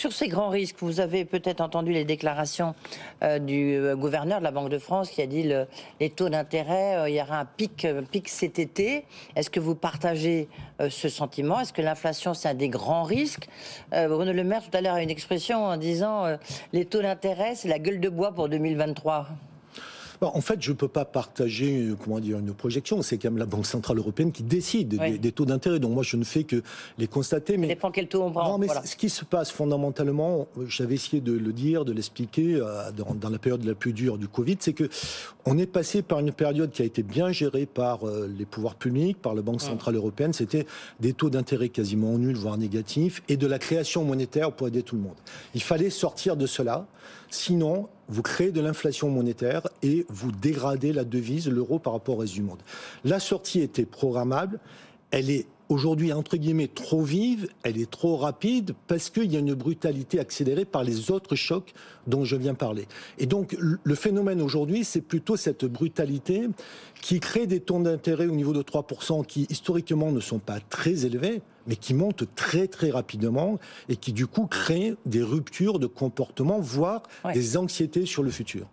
Sur ces grands risques, vous avez peut-être entendu les déclarations du gouverneur de la Banque de France qui a dit les taux d'intérêt, il y aura un pic cet été. Est-ce que vous partagez ce sentiment? Est-ce que l'inflation, c'est un des grands risques? Bruno Le Maire, tout à l'heure, a une expression en disant les taux d'intérêt, c'est la gueule de bois pour 2023. En fait, je ne peux pas partager une projection. C'est quand même la Banque Centrale Européenne qui décide des taux d'intérêt. Donc moi, je ne fais que les constater. Ça dépend quel taux on prend. Non, mais ce qui se passe fondamentalement, j'avais essayé de le dire, de l'expliquer dans la période la plus dure du Covid, c'est que on est passé par une période qui a été bien gérée par les pouvoirs publics, par la Banque Centrale Européenne. C'était des taux d'intérêt quasiment nuls, voire négatifs, et de la création monétaire pour aider tout le monde. Il fallait sortir de cela. Sinon, vous créez de l'inflation monétaire et vous dégradez la devise, l'euro, par rapport au reste du monde. La sortie était programmable. Elle est aujourd'hui, entre guillemets, trop vive, elle est trop rapide parce qu'il y a une brutalité accélérée par les autres chocs dont je viens parler. Et donc, le phénomène aujourd'hui, c'est plutôt cette brutalité qui crée des taux d'intérêt au niveau de 3% qui, historiquement, ne sont pas très élevés, mais qui montent très, très rapidement et qui, du coup, créent des ruptures de comportement, voire des anxiétés sur le futur.